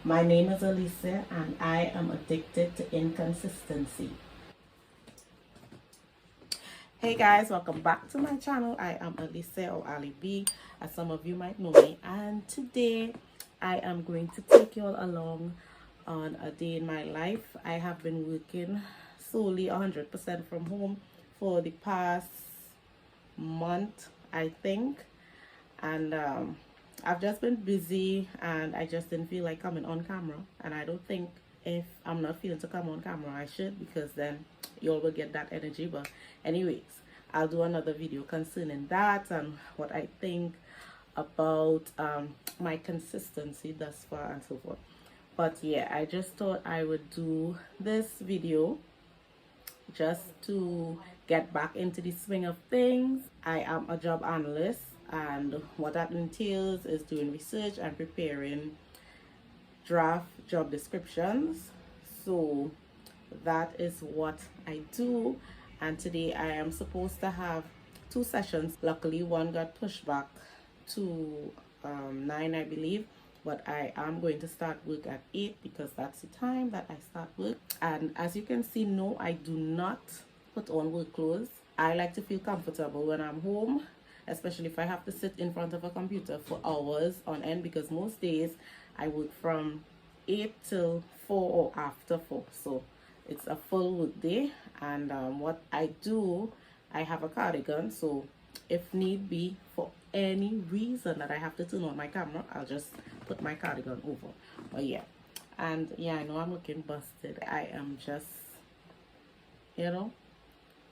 My name is Alicia and I am addicted to inconsistency. Hey guys, welcome back to my channel. I am Alicia, or Ali B, as some of you might know me, and today I am going to take you all along on a day in my life. I have been working solely 100% from home for the past month, I think, and I've just been busy and I just didn't feel like coming on camera, and I don't think if I'm not feeling to come on camera I should, because then you all will get that energy. But anyways, I'll do another video concerning that and what I think about my consistency thus far and so forth. But yeah, I just thought I would do this video just to get back into the swing of things. I am a job analyst, and what that entails is doing research and preparing draft job descriptions. So that is what I do, and today I am supposed to have 2 sessions. Luckily one got pushed back to 9, I believe, but I am going to start work at 8 because that's the time that I start work. And as you can see, no, I do not put on work clothes. I like to feel comfortable when I'm home, especially if I have to sit in front of a computer for hours on end, because most days I work from 8 till 4 or after 4, so it's a full work day. And what I do, I have a cardigan, so if need be, for any reason that I have to turn on my camera, I'll just put my cardigan over. But yeah, and yeah, I know I'm looking busted. I am just, you know,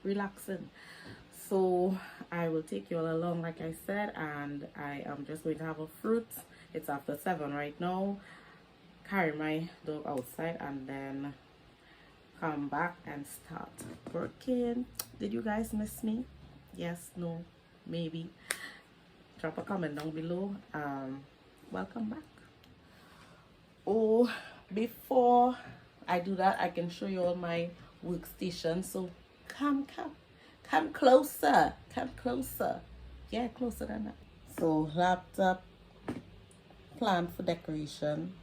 relaxing. So I will take you all along, like I said, and I am just going to have a fruit. It's after 7 right now. Carry my dog outside and then come back and start working. Did you guys miss me? Yes, no, maybe? Drop a comment down below. Welcome back. Oh, before I do that, I can show you all my workstation. So come closer, come closer. Yeah, closer than that. So laptop, plant for decoration.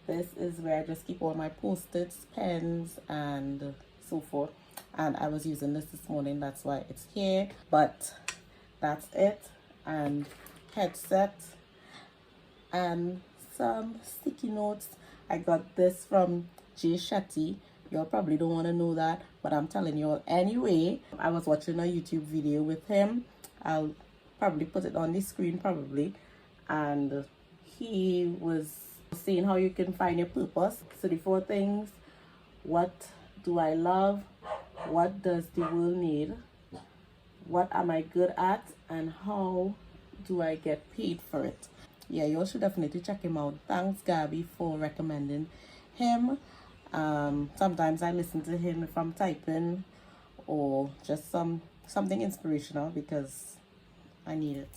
This is where I just keep all my post-its, pens, and so forth. And I was using this morning, that's why it's here. But that's it. And headset and some sticky notes. I got this from Jay Shetty. Y'all probably don't want to know that, but I'm telling you all anyway. I was watching a YouTube video with him. I'll probably put it on the screen probably, and he was saying how you can find your purpose. So the 4 things: what do I love, what does the world need, what am I good at, and how do I get paid for it. Yeah, you all should definitely check him out. Thanks Gabby for recommending him. Sometimes I listen to him if I'm typing or just something inspirational, because I need it.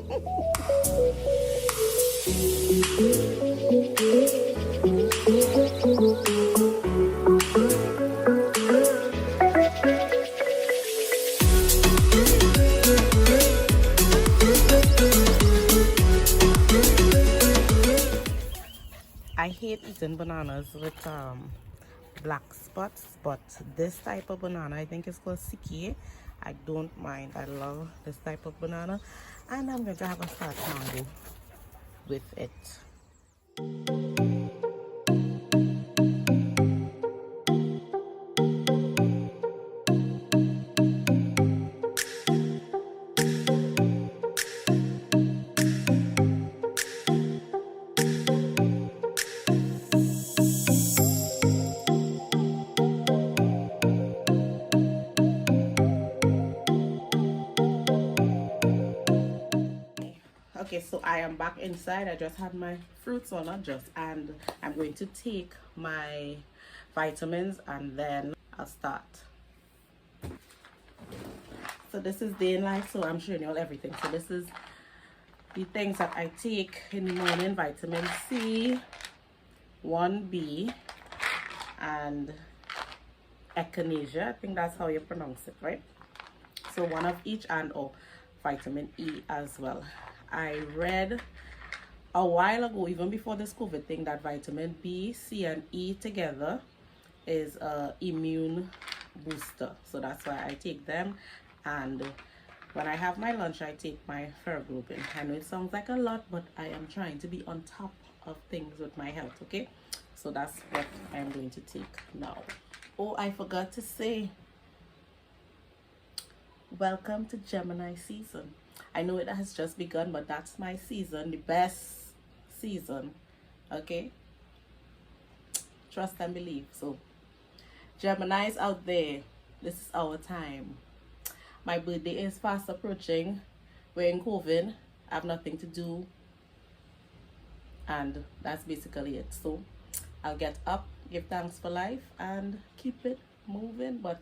I hate eating bananas with black spots, but this type of banana, I think it's called Siki. I don't mind. I love this type of banana, and I'm going to have a fat mango with it. Okay, so I am back inside. I just had my fruits, or not just, and I'm going to take my vitamins and then I'll start. So this is day in life, so I'm showing you all everything. So this is the things that I take in the morning: vitamin C, 1B, and echinacea. I think that's how you pronounce it, right? So one of each, and vitamin E as well. I read a while ago, even before this COVID thing, that vitamin B, C, and E together is a immune booster. So that's why I take them. And when I have my lunch, I take my ferroglobin. I know it sounds like a lot, but I am trying to be on top of things with my health, okay? So that's what I'm going to take now. Oh, I forgot to say, welcome to Gemini season. I know it has just begun, but that's my season, the best season, okay? Trust and believe. So Geminis out there, this is our time. My birthday is fast approaching. We're in COVID. I have nothing to do, and that's basically it. So I'll get up, give thanks for life, and keep it moving. But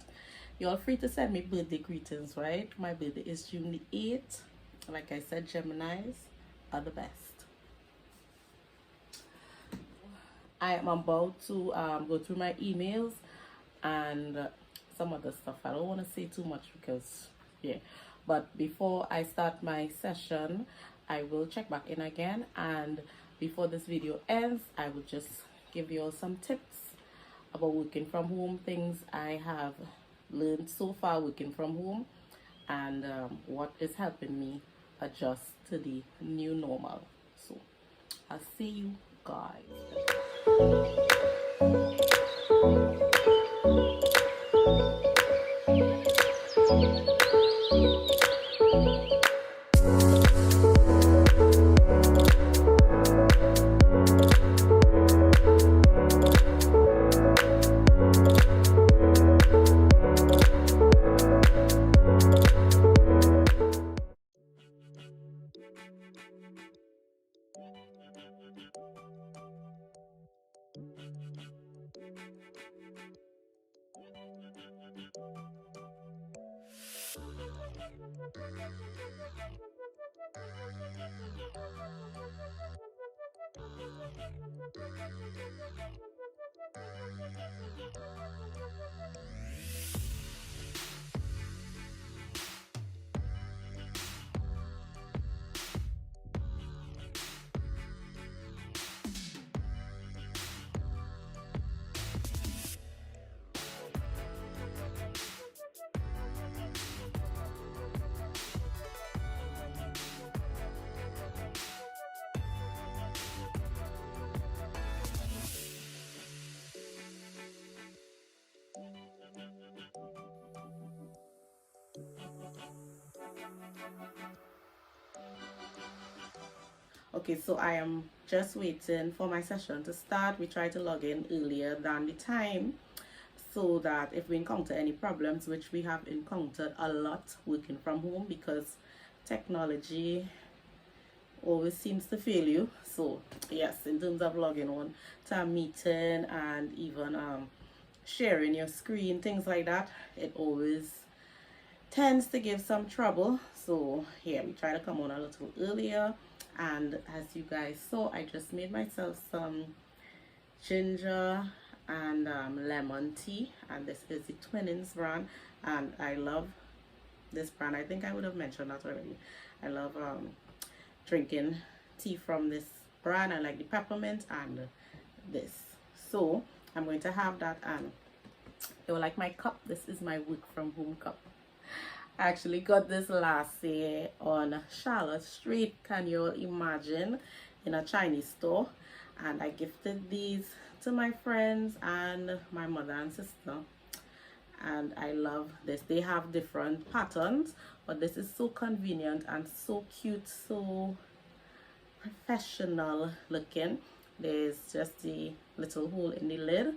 you're free to send me birthday greetings, right? My birthday is June the 8th. Like I said, Geminis are the best. I am about to go through my emails and some other stuff. I don't want to say too much because, yeah. But before I start my session, I will check back in again. And before this video ends, I will just give you all some tips about working from home, things I have learned so far working from home, and what is helping me adjust to the new normal. So I'll see you guys. Okay, so I am just waiting for my session to start. We try to log in earlier than the time so that if we encounter any problems, which we have encountered a lot working from home because technology always seems to fail you. So yes, in terms of logging on to a meeting and even sharing your screen, things like that, it always tends to give some trouble. So here we try to come on a little earlier, and as you guys saw, I just made myself some ginger and lemon tea, and this is the Twinings brand, and I love this brand. I think I would have mentioned that already. I love drinking tea from this brand. I like the peppermint and this. So I'm going to have that, and you like my cup. This is my work from home cup. I actually got this last year on Charlotte Street, can you all imagine, in a Chinese store, and I gifted these to my friends and my mother and sister, and I love this. They have different patterns, but this is so convenient and so cute, so professional looking. There's just the little hole in the lid,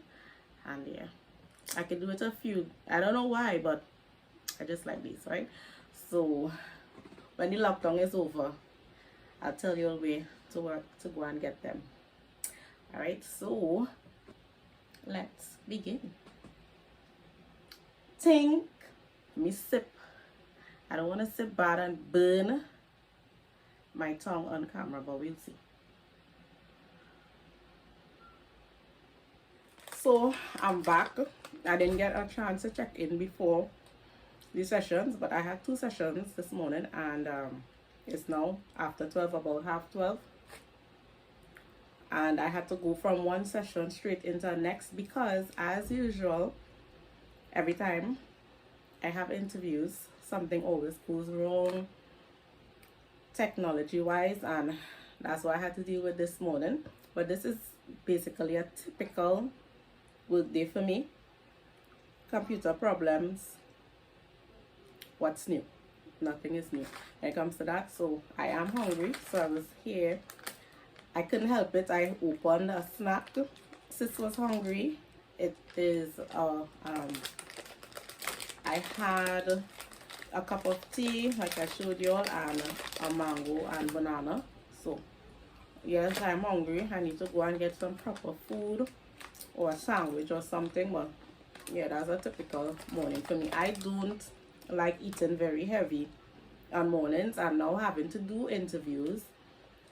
and yeah, I could do it a few, I don't know why, but I just like these, right? So when the lockdown is over, I'll tell you a way to go and get them. All right, so let's begin. Think, me sip. I don't want to sip bad and burn my tongue on camera, but we'll see. So I'm back. I didn't get a chance to check in before these sessions, but I had 2 sessions this morning, and it's now after 12, about half 12, and I had to go from one session straight into the next because, as usual, every time I have interviews, something always goes wrong technology wise, and that's what I had to deal with this morning. But this is basically a typical work day for me. Computer problems. What's new? Nothing is new when it comes to that. So I am hungry, so I was here. I couldn't help it. I opened a snack. Sis was hungry. It is I had a cup of tea, like I showed you all, and a mango and banana. So yes, I'm hungry. I need to go and get some proper food or a sandwich or something. But yeah, that's a typical morning for me. I don't like eating very heavy on mornings, and now having to do interviews,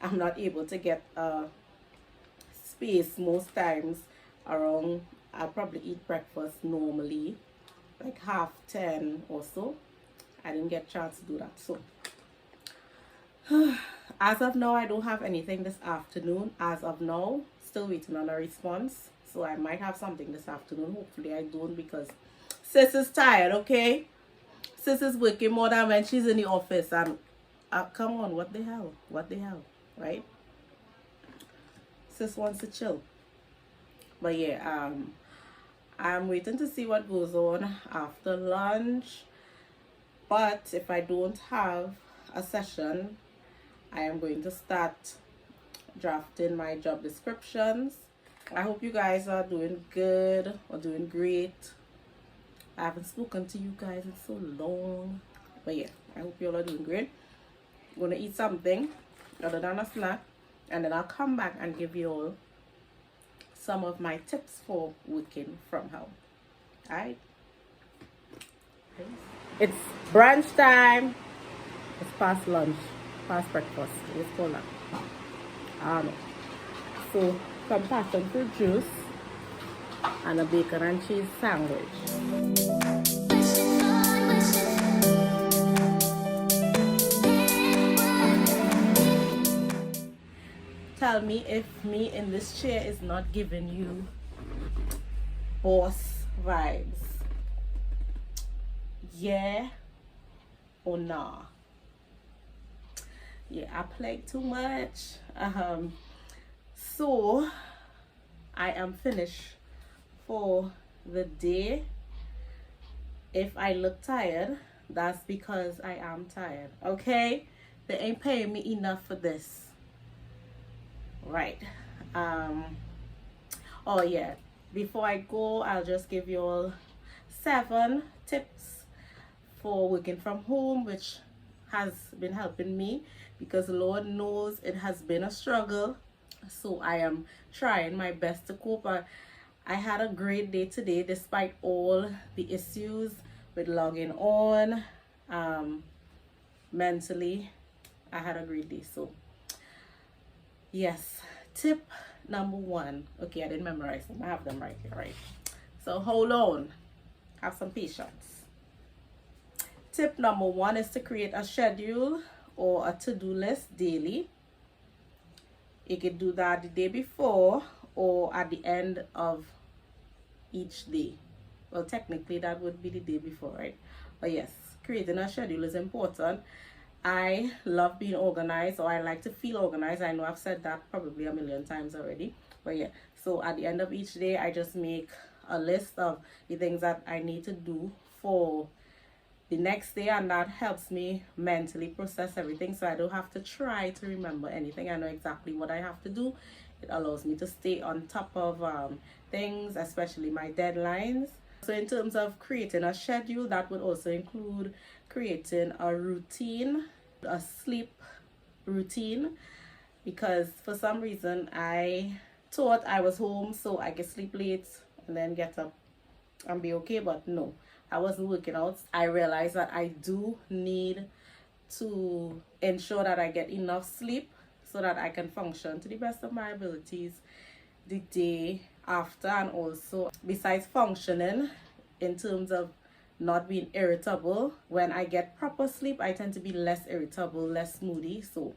I'm not able to get space most times around. I'll probably eat breakfast normally like 10:30 or so. I didn't get a chance to do that. So as of now, I don't have anything this afternoon. As of now, still waiting on a response. So I might have something this afternoon. Hopefully I don't, because sis is tired, okay? Sis is working more than when she's in the office, and come on, what the hell? What the hell, right? Sis wants to chill. But yeah, I'm waiting to see what goes on after lunch. But if I don't have a session, I am going to start drafting my job descriptions. I hope you guys are doing good or doing great. I haven't spoken to you guys in so long. But yeah, I hope you all are doing great. I'm going to eat something other than a snack, and then I'll come back and give you all some of my tips for working from home. Alright? It's brunch time. It's past lunch, past breakfast. Let's call that. I don't know. So some passion fruit juice and a bacon and cheese sandwich. Tell me if me in this chair is not giving you boss vibes. Yeah or nah? Yeah, I played too much. So I am finished for the day. If I look tired, that's because I am tired, okay? They ain't paying me enough for this, right? Oh yeah, before I go, I'll just give you all 7 tips for working from home, which has been helping me, because Lord knows it has been a struggle. So I am trying my best to cope. I had a great day today despite all the issues with logging on Mentally, I had a great day. So yes, tip number 1. Okay, I didn't memorize them. I have them right here, right? So hold on, have some patience. Tip number 1 is to create a schedule or a to-do list daily. You could do that the day before or at the end of each day. Well, technically that would be the day before, right? But yes, creating a schedule is important. I love being organized, or I like to feel organized. I know I've said that probably a million times already, but yeah. So at the end of each day, I just make a list of the things that I need to do for the next day, and that helps me mentally process everything, so I don't have to try to remember anything. I know exactly what I have to do. It allows me to stay on top of things, especially my deadlines. So in terms of creating a schedule, that would also include creating a routine, a sleep routine, because for some reason I thought I was home so I could sleep late and then get up and be okay, but no, I wasn't working out. I realized that I do need to ensure that I get enough sleep so that I can function to the best of my abilities the day after. And also, besides functioning in terms of not being irritable, when I get proper sleep, I tend to be less irritable, less moody. So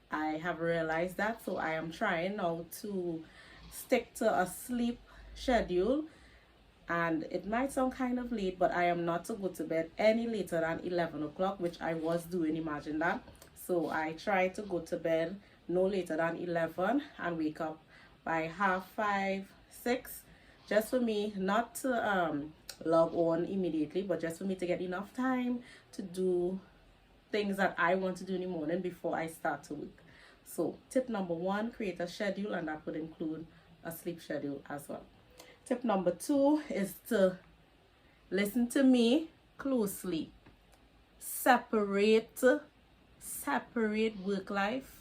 I have realized that. So I am trying now to stick to a sleep schedule. And it might sound kind of late, but I am not to go to bed any later than 11 o'clock, which I was doing, imagine that. So I try to go to bed no later than 11 and wake up by 5:30, 6, just for me not to log on immediately, but just for me to get enough time to do things that I want to do in the morning before I start to work. So tip number 1, create a schedule, and that would include a sleep schedule as well. Tip number 2 is to listen to me closely. Separate work life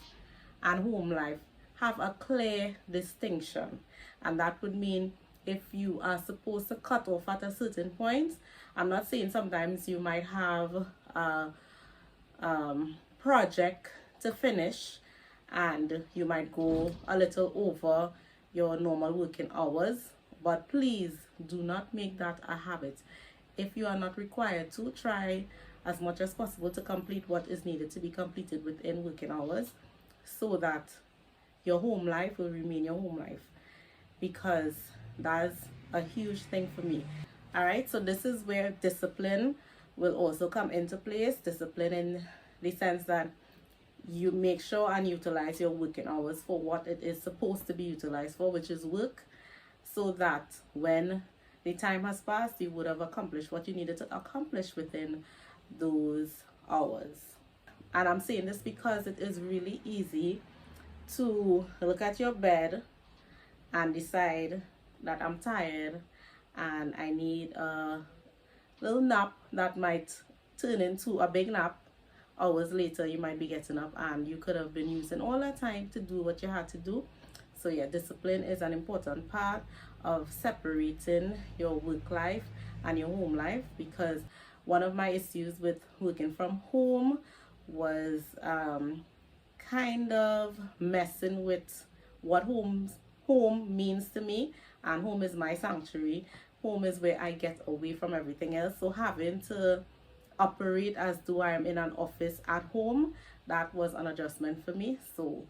and home life. Have a clear distinction, and that would mean if you are supposed to cut off at a certain point, I'm not saying sometimes you might have a project to finish and you might go a little over your normal working hours, but please do not make that a habit. If you are not required to, try as much as possible to complete what is needed to be completed within working hours, so that your home life will remain your home life, because that's a huge thing for me. All right, so this is where discipline will also come into place. Discipline in the sense that you make sure and utilize your working hours for what it is supposed to be utilized for, which is work, so that when the time has passed, you would have accomplished what you needed to accomplish within those hours. And I'm saying this because it is really easy to look at your bed and decide that I'm tired and I need a little nap that might turn into a big nap. Hours later, you might be getting up and you could have been using all that time to do what you had to do. So yeah, discipline is an important part of separating your work life and your home life, because one of my issues with working from home was kind of messing with what home means to me. And home is my sanctuary. Home is where I get away from everything else. So having to operate as though I am in an office at home, that was an adjustment for me. So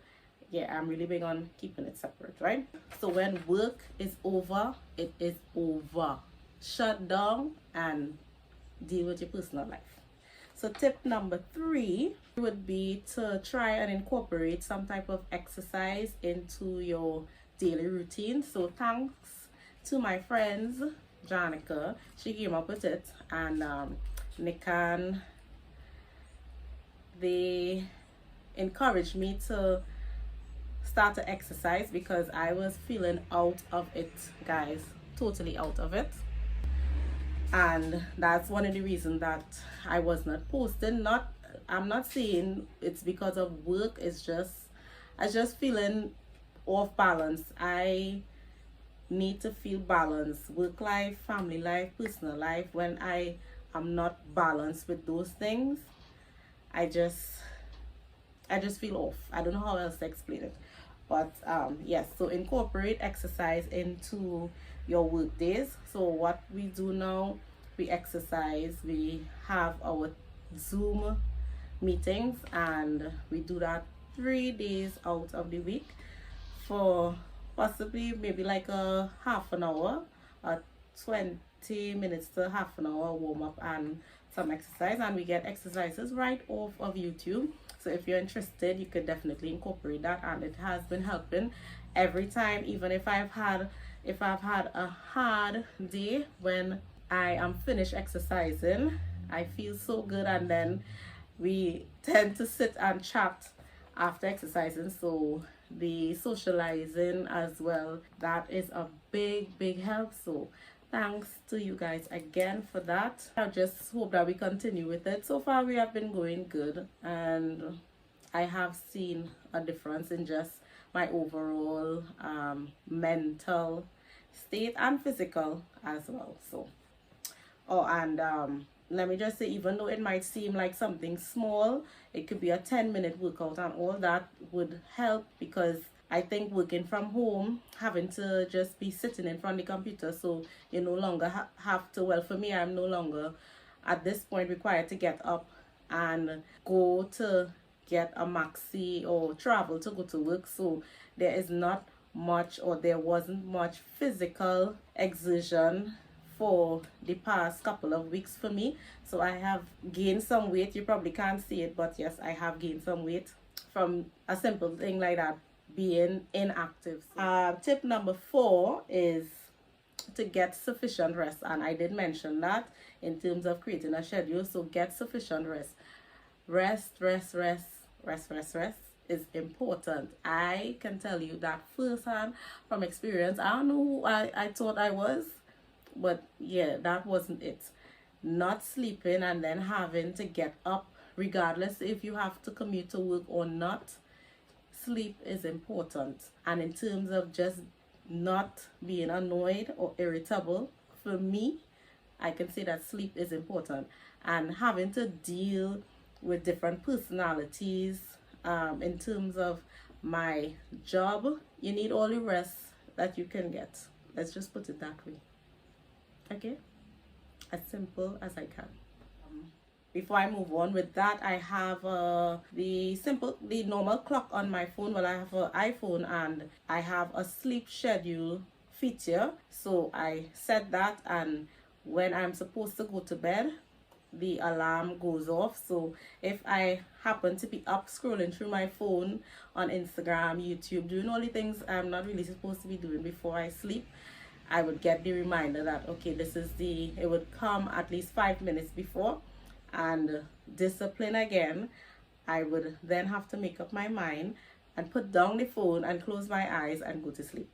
yeah, I'm really big on keeping it separate, right? So when work is over, it is over. Shut down and deal with your personal life. So tip number 3 would be to try and incorporate some type of exercise into your daily routine. So thanks to my friends Janica, she came up with it, and Nikan, they encouraged me to start to exercise because I was feeling out of it, guys, totally out of it. And that's one of the reasons that I was not posting. I'm not saying it's because of work, it's just I just feeling off balance. I need to feel balance, work life, family life, personal life. When I I'm not balanced with those things, I just feel off. I don't know how else to explain it. But yes, so incorporate exercise into your work days. So what we do now, we exercise, we have our Zoom meetings, and we do that 3 days out of the week for possibly maybe like a half an hour, 20 minutes to half an hour warm up and some exercise, and we get exercises right off of YouTube. So if you're interested, you could definitely incorporate that, and it has been helping every time. Even if I've had a hard day, when I am finished exercising, I feel so good, and then we tend to sit and chat after exercising. So the socializing as well, that is a big help. So thanks to you guys again for that. I just hope that we continue with it. So far we have been going good, and I have seen a difference in just my overall mental state and physical as well. So let me just say, even though it might seem like something small, it could be a 10-minute workout, and all that would help, because I think working from home, having to just be sitting in front of the computer, so you no longer have to, well, for me, I'm no longer at this point required to get up and go to get a maxi or travel to go to work. So there is not much, or there wasn't much physical exertion for the past couple of weeks for me. So I have gained some weight. You probably can't see it, but yes, I have gained some weight from a simple thing like that, being inactive. Tip number 4 is to get sufficient rest, and I did mention that in terms of creating a schedule. So get sufficient rest. Rest is important. I can tell you that firsthand from experience. I don't know who I thought I was, but yeah, that wasn't it. Not sleeping and then having to get up, regardless if you have to commute to work or not. Sleep is important. And in terms of just not being annoyed or irritable, for me, I can say that sleep is important. And having to deal with different personalities, in terms of my job, you need all the rest that you can get. Let's just put it that way. Okay, as simple as I can. Before I move on with that, I have the normal clock on my phone. Well, I have an iPhone, and I have a sleep schedule feature. So I set that, and when I'm supposed to go to bed, the alarm goes off. So if I happen to be up scrolling through my phone on Instagram, YouTube, doing all the things I'm not really supposed to be doing before I sleep, I would get the reminder that, okay, it would come at least 5 minutes before, and discipline again. I would then have to make up my mind and put down the phone and close my eyes and go to sleep.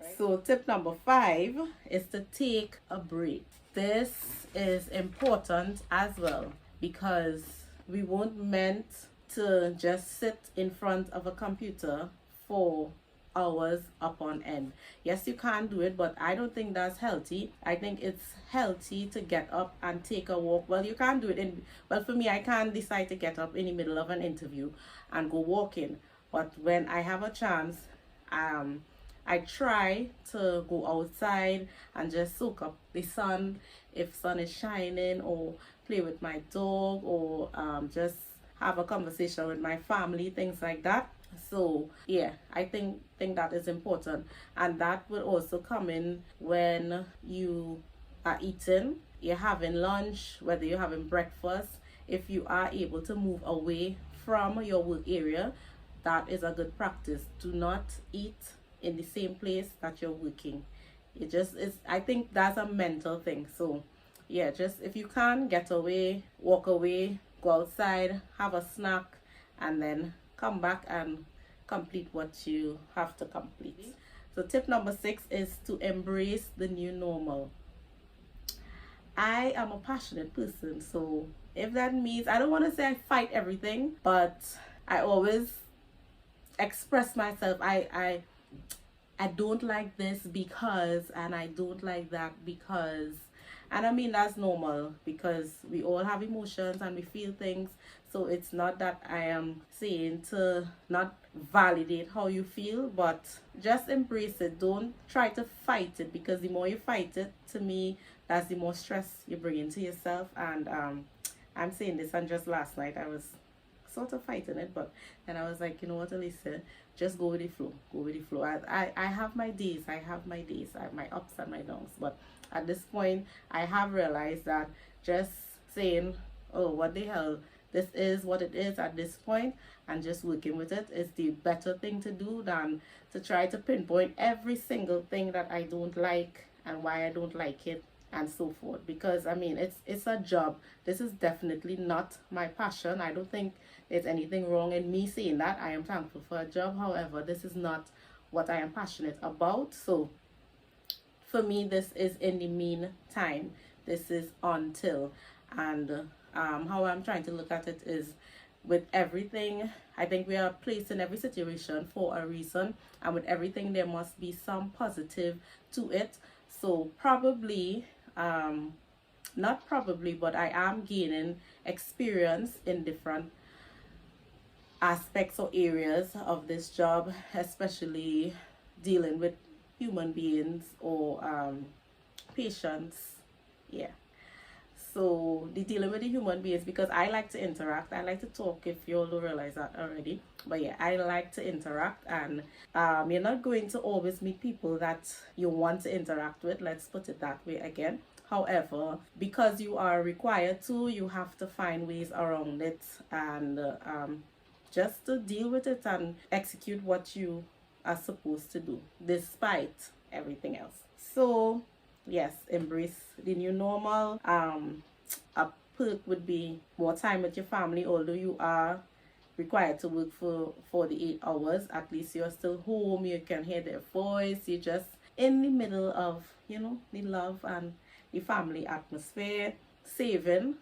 Right. So tip number 5 is to take a break. This is important as well, because we weren't meant to just sit in front of a computer for hours upon end. Yes, you can do it, but I don't think that's healthy. I think it's healthy to get up and take a walk. Well, you can't do it well, for me, I can't decide to get up in the middle of an interview and go walking, but when I have a chance, I try to go outside and just soak up the sun if sun is shining, or play with my dog, or just have a conversation with my family, things like that. So yeah, I think that is important, and that will also come in when you are eating, you're having lunch, whether you're having breakfast. If you are able to move away from your work area, that is a good practice. Do not eat in the same place that you're working. It just is, I think that's a mental thing. So yeah, just if you can, get away, walk away, go outside, have a snack, and then come back and complete what you have to complete. So tip number 6 is to embrace the new normal. I am a passionate person, so if that means, I don't want to say I fight everything, but I always express myself. I don't like this because, and I don't like that because, And I mean, that's normal because we all have emotions and we feel things. So it's not that I am saying to not validate how you feel, but just embrace it. Don't try to fight it, because the more you fight it, to me, that's the more stress you bring into yourself. And I'm saying this, and just last night I was sort of fighting it, but then I was like, you know what, Elisa, just go with the flow. Go with the flow. I have my days. I have my days. I have my ups and my downs. But at this point, I have realized that just saying, oh, what the hell, this is what it is at this point, and just working with it is the better thing to do than to try to pinpoint every single thing that I don't like and why I don't like it and so forth. Because I mean, it's a job. This is definitely not my passion. I don't think there's anything wrong in me saying that. I am thankful for a job. However, this is not what I am passionate about. So for me, this is in the meantime. This is until. And how I'm trying to look at it is, with everything, I think we are placed in every situation for a reason, and with everything there must be some positive to it. So probably, not probably, but I am gaining experience in different aspects or areas of this job, especially dealing with human beings or patients. Yeah, so the dealing with the human beings, because I like to interact, I like to talk, if you all don't realize that already. But yeah, I like to interact, and you're not going to always meet people that you want to interact with, let's put it that way again. However, because you are required to, you have to find ways around it, and just to deal with it and execute what you are supposed to do despite everything else. So yes, embrace the new normal. A perk would be more time with your family. Although you are required to work for 48 hours, at least you're still home, you can hear their voice, you're just in the middle of, you know, the love and the family atmosphere. Saving.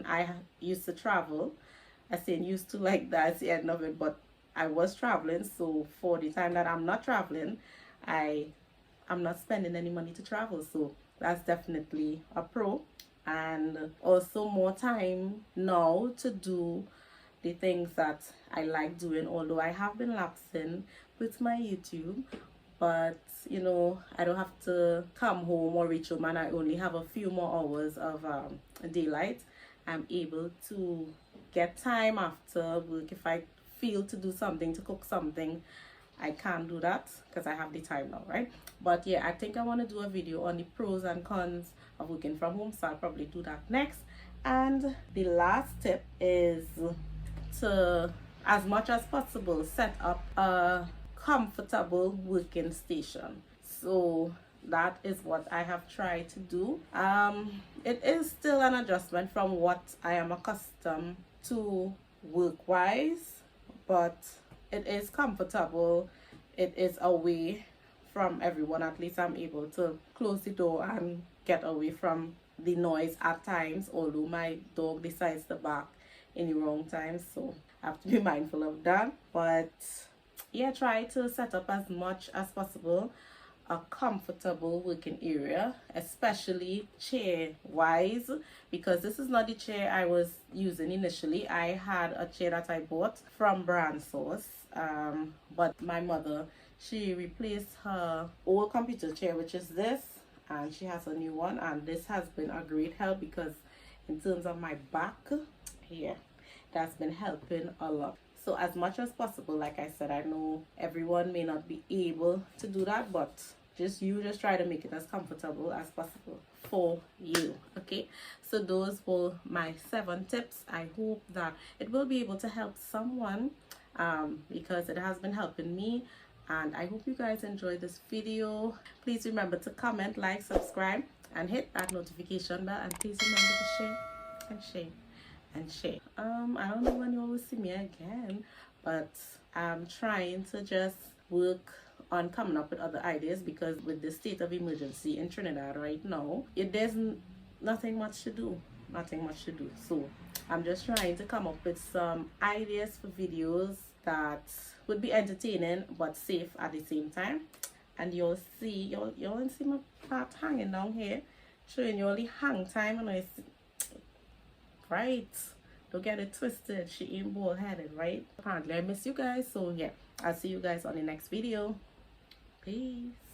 I used to travel. I say used to, like that's the end of it, but I was traveling. So for the time that I'm not traveling, I'm not spending any money to travel. So that's definitely a pro. And also more time now to do the things that I like doing, although I have been lapsing with my YouTube. But you know, I don't have to come home or reach home and I only have a few more hours of daylight. I'm able to get time after work. If I feel to do something, to cook something, I can't do that because I have the time now, right? But yeah, I think I want to do a video on the pros and cons of working from home, so I'll probably do that next. And the last tip is to, as much as possible, set up a comfortable working station. So that is what I have tried to do. It is still an adjustment from what I am accustomed to work-wise, but it is comfortable. It is away from everyone. At least I'm able to close the door and get away from the noise at times, although my dog decides to bark in the wrong time, so I have to be mindful of that. But yeah, try to set up as much as possible a comfortable working area, especially chair wise, because this is not the chair I was using initially. I had a chair that I bought from Brand Source, but my mother, she replaced her old computer chair, which is this, and she has a new one, and this has been a great help because in terms of my back here, that's been helping a lot. So as much as possible, like I said, I know everyone may not be able to do that, but just try to make it as comfortable as possible for you. Okay, so those were my 7 tips. I hope that it will be able to help someone, because it has been helping me, and I hope you guys enjoyed this video. Please remember to comment, like, subscribe, and hit that notification bell, and please remember to share and share and share. I don't know when you will see me again, but I'm trying to just work on coming up with other ideas, because with the state of emergency in Trinidad right now, there's nothing much to do. So I'm just trying to come up with some ideas for videos that would be entertaining but safe at the same time. And you'll see my part hanging down here. showing you only hang time, and it's right. Don't get it twisted. She ain't bald-headed, right? Apparently, I miss you guys. So yeah, I'll see you guys on the next video. Peace.